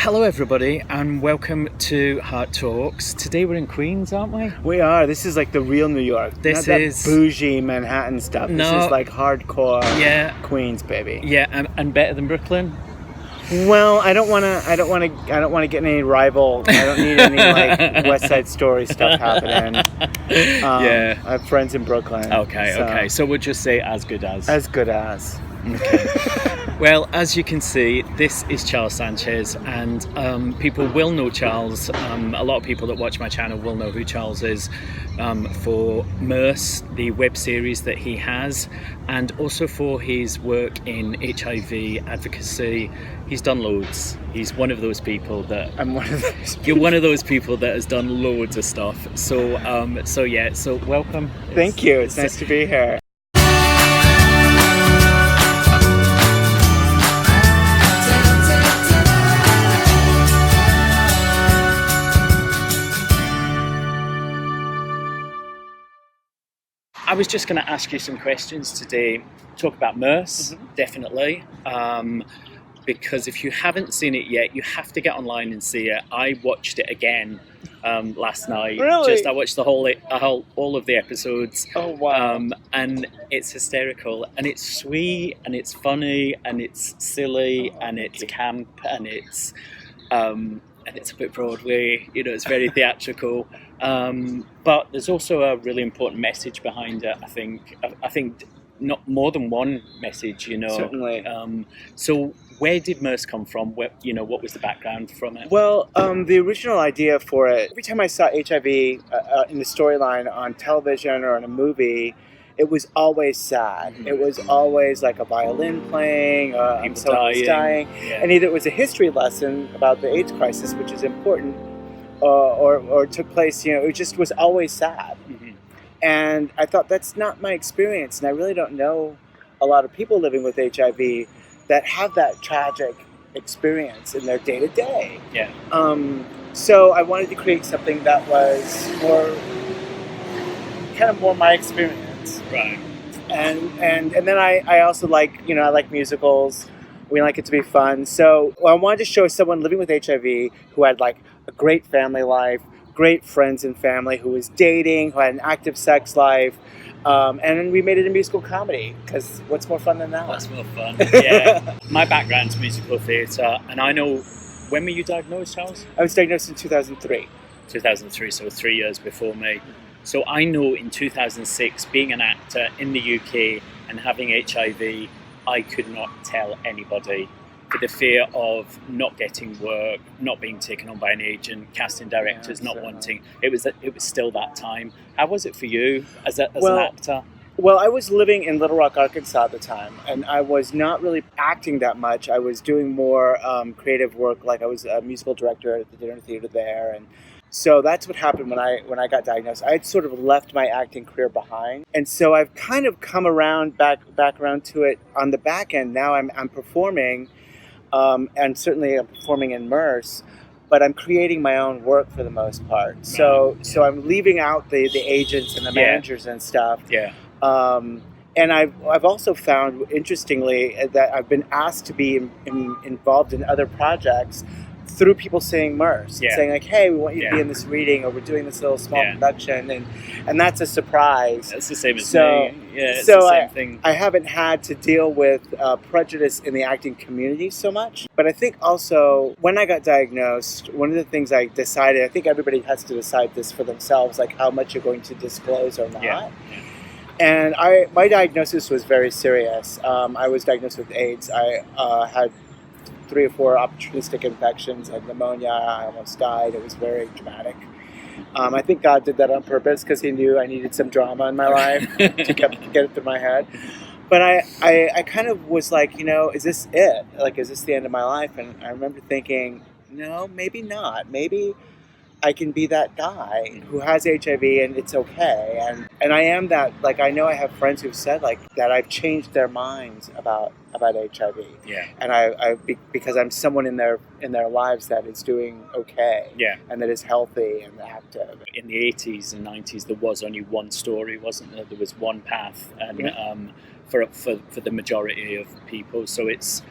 Hello everybody and welcome to Hart Talks. Today we're in Queens, aren't we? We are. This is like the real New York. This Not is that bougie Manhattan stuff. No. This is like hardcore Yeah. Queens, baby. Yeah, and better than Brooklyn. Well, I don't want to get any rival. I don't need any like West Side Story stuff happening. Yeah. I have friends in Brooklyn. Okay. So we'll just say as good as. As good as. Okay. Well, as you can see, this is Charles Sanchez, and people will know Charles. A lot of people that watch my channel will know who Charles is for Merce, the web series that he has, and also for his work in HIV advocacy. He's done loads. He's one of those people that... I'm one of those people. You're one of those people that has done loads of stuff. So welcome. Thank you. It's nice to be here. I was just going to ask you some questions today. Talk about Merce, definitely. Because if you haven't seen it yet, you have to get online and see it. I watched it again last night. Really? I watched all of the episodes. Oh wow! And it's hysterical, and it's sweet, and it's funny, and it's silly, and it's camp, and it's a bit Broadway. You know, it's very theatrical. But there's also a really important message behind it. I think not more than one message. You know. Certainly. So where did Merce come from? What was the background from it? Well, the original idea for it, every time I saw HIV in the storyline on television or in a movie, it was always sad. Mm-hmm. It was always like a violin playing, someone dying. Yeah. And either it was a history lesson about the AIDS crisis, which is important, or took place, it just was always sad. Mm-hmm. And I thought, that's not my experience. And I really don't know a lot of people living with HIV that have that tragic experience in their day-to-day. Yeah. So I wanted to create something that was more my experience. Right. And then I also I like musicals. We like it to be fun. So I wanted to show someone living with HIV who had like a great family life, great friends and family, who was dating, who had an active sex life. And then we made it a musical comedy, because what's more fun than that? That's more fun, yeah. My background's musical theatre, and I know, when were you diagnosed, Charles? I was diagnosed in 2003. 2003, so 3 years before me. So I know in 2006, being an actor in the UK and having HIV, I could not tell anybody, for the fear of not getting work, not being taken on by an agent, casting directors not wanting. It was still that time. How was it for you as an actor? Well, I was living in Little Rock, Arkansas at the time, and I was not really acting that much. I was doing more creative work, like I was a musical director at the dinner theater there, and so that's what happened when I got diagnosed. I had sort of left my acting career behind, and so I've kind of come back around to it on the back end. Now I'm performing. And certainly I'm performing in Merce, but I'm creating my own work for the most part. So I'm leaving out the agents and the managers and stuff. Yeah. And I've also found, interestingly, that I've been asked to be involved in other projects through people saying Merce, saying like, hey, we want you to be in this reading, or we're doing this little small production, and that's a surprise. That's the same as me. Yeah, it's the same thing. I haven't had to deal with prejudice in the acting community so much, but I think also when I got diagnosed, one of the things I decided, I think everybody has to decide this for themselves, like how much you're going to disclose or not. Yeah. And my diagnosis was very serious. I was diagnosed with AIDS. I had 3 or 4 opportunistic infections, had pneumonia, I almost died. It was very dramatic. I think God did that on purpose, because he knew I needed some drama in my life to get it through my head. But I kind of was like, is this it? Like, is this the end of my life? And I remember thinking, no, maybe not. Maybe I can be that guy who has HIV and it's okay. And I am that. Like, I know I have friends who've said like that I've changed their minds about HIV. Yeah. And because I'm someone in their lives that is doing okay. Yeah. And that is healthy and active. In the 80s and 90s, there was only one story, wasn't there? There was one path, and for the majority of people. So it's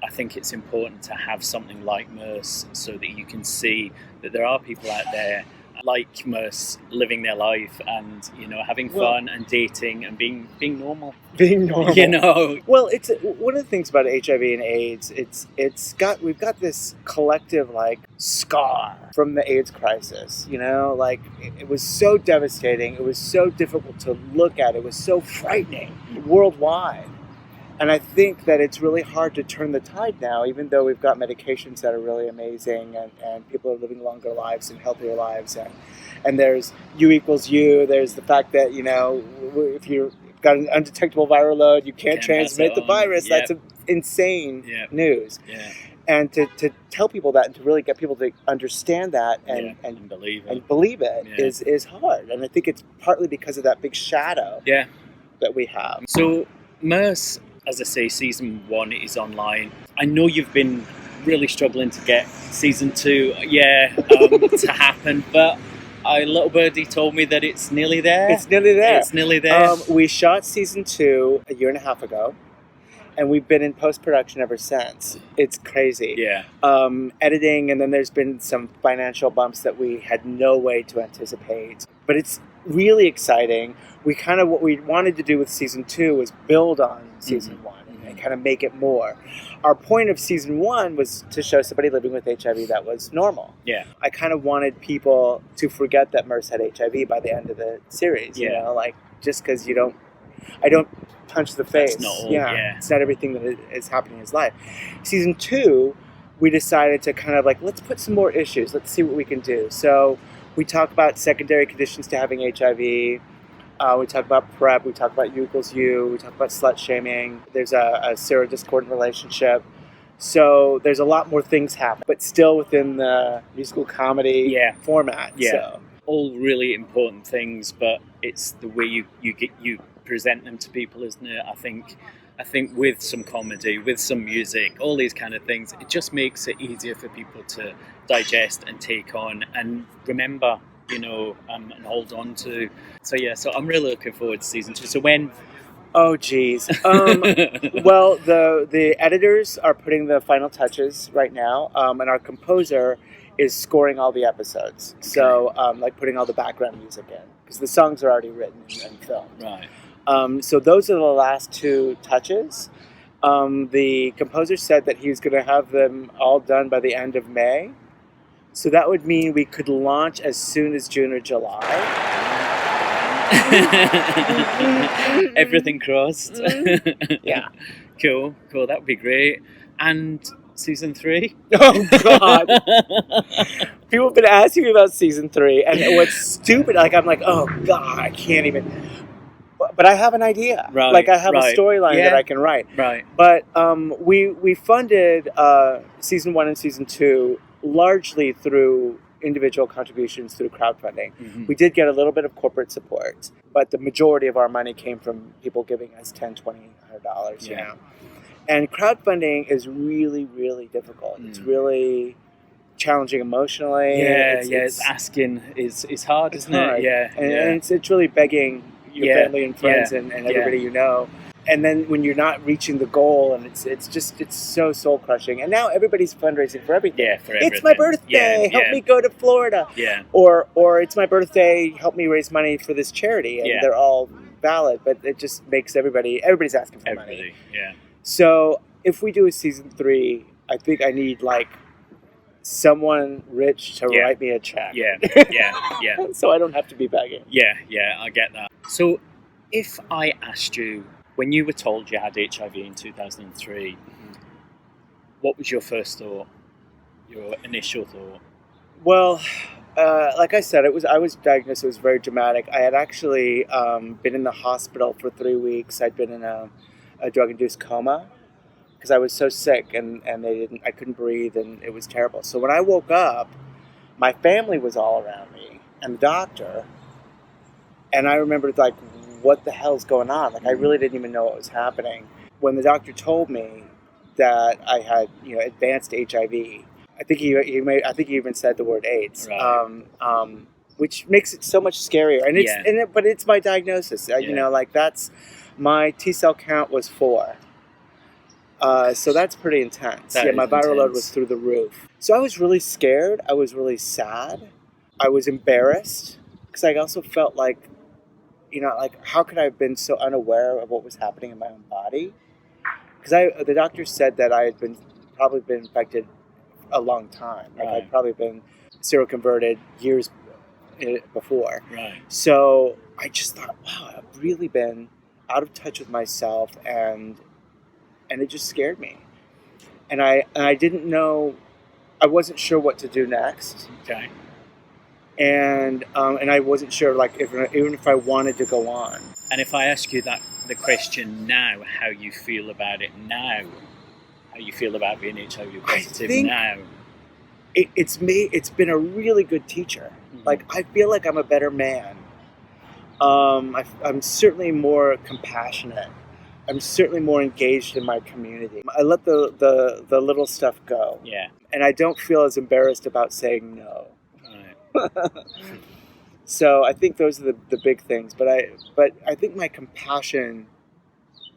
I think it's important to have something like Merce so that you can see that there are people out there like Merce living their life and, you know, having fun and dating and being normal. Being normal. You know. Well, it's one of the things about HIV and AIDS. We've got this collective like scar from the AIDS crisis. You know, like it was so devastating. It was so difficult to look at. It was so frightening worldwide. And I think that it's really hard to turn the tide now, even though we've got medications that are really amazing and people are living longer lives and healthier lives. And there's U equals U. There's the fact that, you know, if you've got an undetectable viral load, you can't transmit the virus. Yep. That's insane news. Yeah. And to tell people that and to really get people to understand that and believe it, is hard. And I think it's partly because of that big shadow that we have. So Merce, as I say, season 1 is online. I know you've been really struggling to get season 2 to happen, but a little birdie told me that it's nearly there. It's nearly there. We shot season 2 a year and a half ago, and we've been in post-production ever since. It's crazy. Yeah. Editing, and then there's been some financial bumps that we had no way to anticipate. But it's really exciting. What we wanted to do with season 2 was build on season 1 and kind of make it more. Our point of season 1 was to show somebody living with HIV that was normal. Yeah. I kind of wanted people to forget that Merce had HIV by the end of the series. You know, like just because I don't punch the face. That's not all, It's not everything that is happening in his life. Season 2, we decided to kind of like, let's put some more issues. Let's see what we can do. So we talk about secondary conditions to having HIV. We talk about PrEP, we talk about U equals U, we talk about slut shaming. There's a serodiscordant relationship. So there's a lot more things happening, but still within the musical comedy format. Yeah. So. All really important things, but it's the way you present them to people, isn't it? I think with some comedy, with some music, all these kind of things, it just makes it easier for people to digest and take on and remember, you know, and hold on to. So I'm really looking forward to season 2. So when? Oh geez. Well, the editors are putting the final touches right now, and our composer is scoring all the episodes. Okay. So like putting all the background music in because the songs are already written and filmed. Right. So those are the last 2 touches. The composer said that he was going to have them all done by the end of May. So that would mean we could launch as soon as June or July. Everything crossed. Yeah. Cool. That would be great. And season 3? Oh, God. People have been asking me about season 3. And what's stupid, like, I'm like, oh, God, I can't even. But I have an idea. Right. Like, I have a storyline that I can write. Right. But we funded season 1 and season 2 largely through individual contributions through crowdfunding. Mm-hmm. We did get a little bit of corporate support, but the majority of our money came from people giving us $10, $20, $100, you know. And crowdfunding is really, really difficult. It's really challenging emotionally. It's asking is hard, isn't it? Yeah. And it's really begging your family and friends and everybody you know. And then when you're not reaching the goal, and it's so soul crushing. And now everybody's fundraising for everything. Yeah, for everything. It's my birthday. Help me go to Florida. Yeah. Or it's my birthday. Help me raise money for this charity. And they're all valid, but it just makes everybody's asking for money. Yeah. So if we do a season 3, I think I need like someone rich to write me a check. Yeah. So I don't have to be begging. Yeah, I get that. So if I asked you, when you were told you had HIV in 2003, what was your first thought, your initial thought? Well, like I said, I was diagnosed. It was very dramatic. I had actually been in the hospital for 3 weeks. I'd been in a drug-induced coma because I was so sick and I couldn't breathe and it was terrible. So when I woke up, my family was all around me and the doctor, and I remembered like, what the hell's going on? Like, I really didn't even know what was happening. When the doctor told me that I had, advanced HIV, I think he even said the word AIDS, right. Which makes it so much scarier. And but it's my diagnosis. That's my T cell count was 4. So that's pretty intense. That My is viral load intense. was through the roof. So I was really scared. I was really sad. I was embarrassed because I also felt like, like how could I have been so unaware of what was happening in my own body? Because the doctor said that I had probably been infected a long time. Like Right. I'd probably been seroconverted years before. Right. So I just thought, wow, I've really been out of touch with myself, and it just scared me. And I didn't know, I wasn't sure what to do next. Okay. And I wasn't sure, like, even if I wanted to go on. And if I ask you the question now, how you feel about it now, how you feel about being HIV positive now? It's been a really good teacher. Mm-hmm. Like, I feel like I'm a better man. I'm certainly more compassionate. I'm certainly more engaged in my community. I let the little stuff go. Yeah. And I don't feel as embarrassed about saying no. Right. So I think those are the big things. But I think my compassion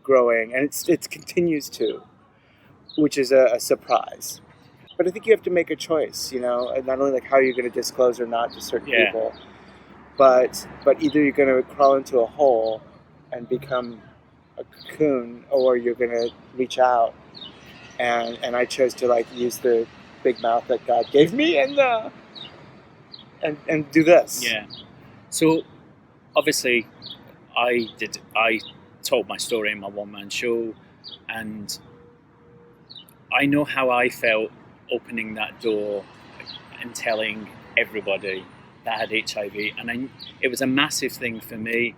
growing, and it continues to, which is a surprise. But I think you have to make a choice, and not only like how you're going to disclose or not to certain people, but either you're going to crawl into a hole and become a cocoon, or you're going to reach out. And I chose to like use the big mouth that God gave me and do this. Yeah. So obviously I told my story in my one-man show, and I know how I felt opening that door and telling everybody that I had HIV, and it was a massive thing for me.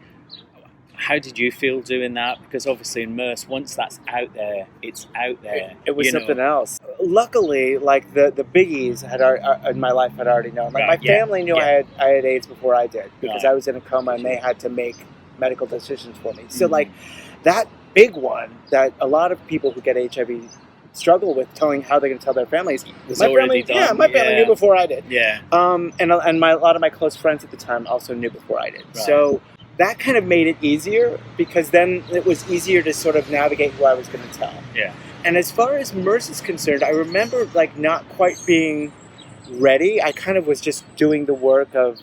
How did you feel doing that? Because obviously in Merce, once that's out there, it's out there. It was something else. Luckily, like the biggies in my life had already known. Like my family knew I had AIDS before I did, because I was in a coma and they had to make medical decisions for me. So like that big one that a lot of people who get HIV struggle with telling how they're going to tell their families. My family knew before I did. Yeah. And a lot of my close friends at the time also knew before I did. Right. So that kind of made it easier, because then it was easier to sort of navigate who I was going to tell. Yeah. And as far as Merce is concerned, I remember like not quite being ready. I kind of was just doing the work of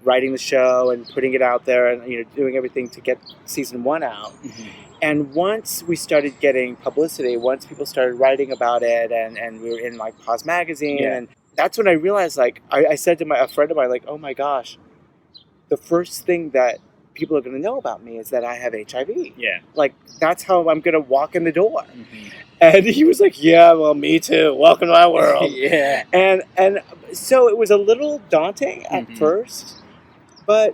writing the show and putting it out there, and doing everything to get season 1 out. Mm-hmm. And once we started getting publicity, once people started writing about it, and we were in like Pause Magazine, and that's when I realized, like, I said to a friend of mine, like, oh my gosh, the first thing that people are going to know about me is that I have HIV. Yeah. Like, that's how I'm going to walk in the door. Mm-hmm. And he was like, yeah, well, me too. Welcome to my world. Yeah. And so it was a little daunting at first, but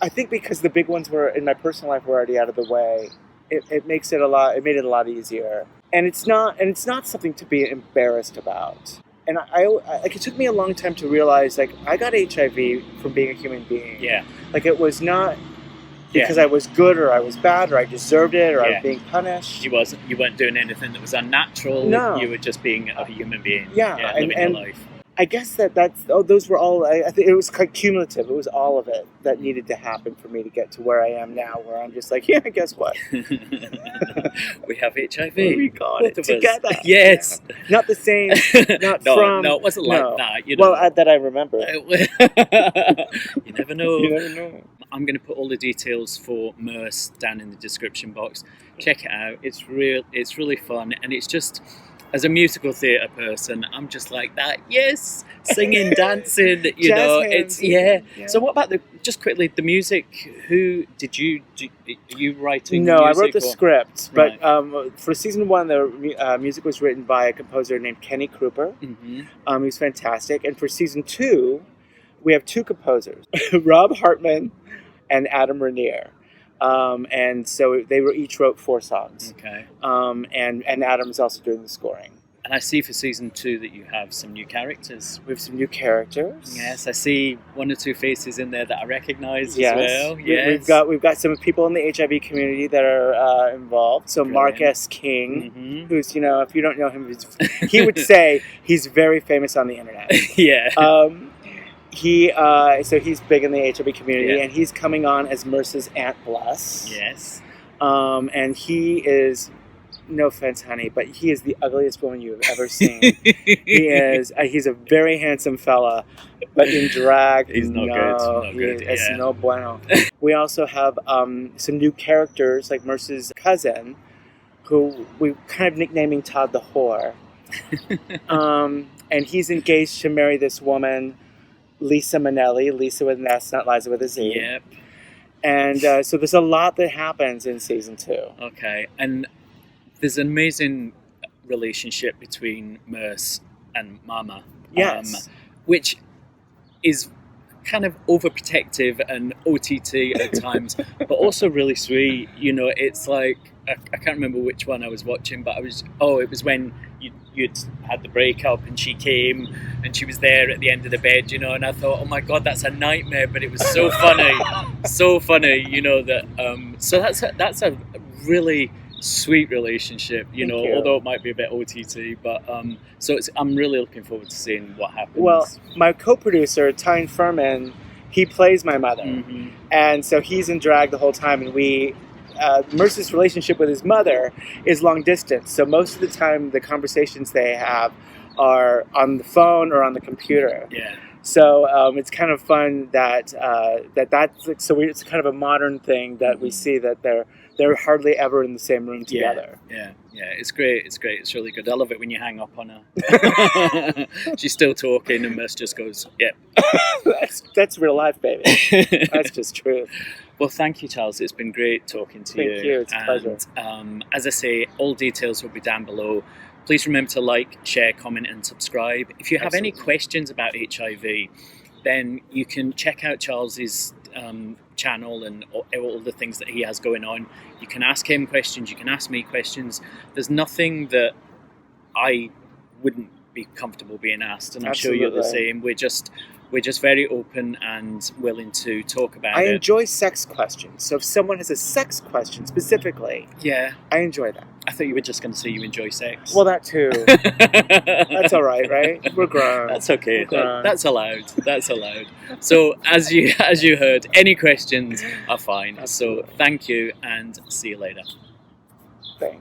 I think because the big ones were in my personal life were already out of the way, it made it a lot easier. And it's not something to be embarrassed about. And I like, it took me a long time to realize, like, I got HIV from being a human being. Yeah. Like, it was not because I was good or I was bad or I deserved it or I was being punished. You weren't doing anything that was unnatural. No. You were just being a human being. Yeah. Living your life. I guess those were all, I think it was quite cumulative. It was all of it that needed to happen for me to get to where I am now, where I'm just like, yeah, guess what? We have HIV. We got it together. Yes. Not the same. No, it wasn't like that. Well, that I remember. You never know. You never know. I'm going to put all the details for Merce down in the description box. Check it out. It's really fun, and it's just, as a musical theatre person, I'm just like that. Yes, singing, dancing. Hands. So what about just quickly the music? Who did you? Are you writing? No, music, I wrote the script, but for season 1, the music was written by a composer named Kenny Kruper. Mm-hmm. He's fantastic, and for season 2, we have 2 composers, Rob Hartman and Adam Rainier. And so they each wrote 4 songs. Okay. And Adam is also doing the scoring. And I see for season 2 that you have some new characters. We have some new characters. Yes, I see 1 or 2 faces in there that I recognise as well. Yes. We've got some people in the HIV community that are involved. So Brilliant. Mark S. King, who's, if you don't know him, he would say he's very famous on the internet. Yeah. So he's big in the HIV community, and he's coming on as Merce's Aunt Bless. Yes. And he is no offense, honey, but he is the ugliest woman you have ever seen. He is. He's a very handsome fella, but in drag, he's not good. Not good. It's Yeah. no bueno. We also have some new characters, like Merce's cousin, who we kind of nicknaming Todd the Whore. And he's engaged to marry this woman, Lisa Minnelli. Lisa with an S, not Liza with a Z. Yep. And so there's a lot that happens in season 2. Okay, and there's an amazing relationship between Merce and Mama. Yes. Which is kind of overprotective and OTT at times, but also really sweet. You know, it's like, I can't remember which one I was watching, but it was when you'd had the breakup and she came and she was there at the end of the bed, you know, and I thought, oh my God, that's a nightmare, but it was so funny, so funny, you know, that, so that's a really sweet relationship, you know, although it might be a bit OTT, but so I'm really looking forward to seeing what happens. Well, my co-producer, Tyne Furman, he plays my mother, Mm-hmm. and so he's in drag the whole time, and Merce's relationship with his mother is long distance, so most of the time the conversations they have are on the phone or on the computer. Yeah. So it's kind of fun that's it's kind of a modern thing that we see that they're hardly ever in the same room together. Yeah, it's great. It's really good. I love it when you hang up on her. She's still talking, and Merce just goes, "Yep." That's real life, baby. That's just true. Well, thank you, Charles. It's been great talking to you. Thank you. It's a pleasure. As I say, all details will be down below. Please remember to like, share, comment, and subscribe. If you have any questions about HIV, then you can check out Charles's channel and all the things that he has going on. You can ask him questions. You can ask me questions. There's nothing that I wouldn't be comfortable being asked, and I'm sure you're the same. We're just very open and willing to talk about it. I enjoy sex questions. So if someone has a sex question specifically, yeah, I enjoy that. I thought you were just going to say you enjoy sex. Well, that too. That's all right, right? We're grown. That's okay. That's allowed. That's allowed. So as you heard, any questions are fine. Absolutely. So thank you, and see you later. Thanks.